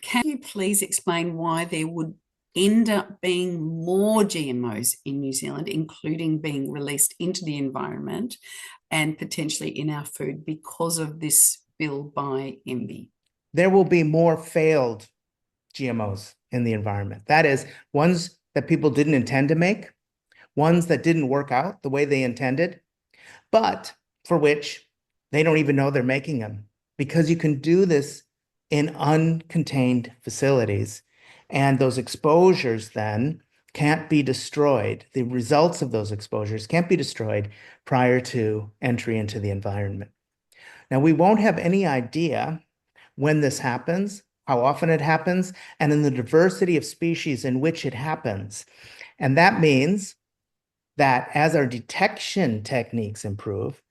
Can you please explain why there would end up being more GMOs in New Zealand, including being released into the environment and potentially in our food because of this bill by MB? There will be more failed GMOs in the environment. That is, ones that people didn't intend to make, ones that didn't work out the way they intended, but for which they don't even know they're making them, because you can do this in uncontained facilities, and those exposures then can't be destroyed. The results of those exposures can't be destroyed prior to entry into the environment. Now, we won't have any idea when this happens, how often it happens, and in the diversity of species in which it happens. And that means that as our detection techniques improve,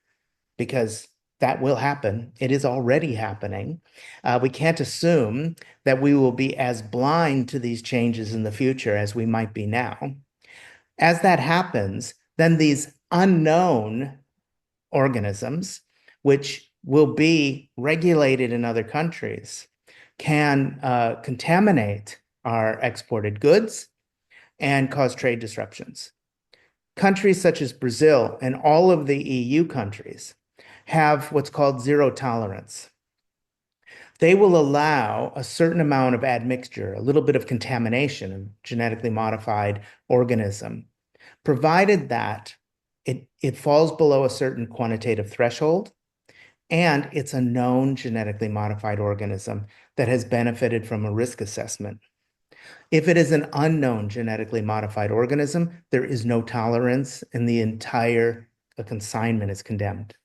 because that will happen, it is already happening, we can't assume that we will be as blind to these changes in the future as we might be now. As that happens, then these unknown organisms, which will be regulated in other countries, can contaminate our exported goods and cause trade disruptions. Countries such as Brazil and all of the EU countries have what's called zero tolerance. They will allow a certain amount of admixture, a little bit of contamination of genetically modified organism, provided that it falls below a certain quantitative threshold and it's a known genetically modified organism that has benefited from a risk assessment. If it is an unknown genetically modified organism, there is no tolerance and the entire consignment is condemned.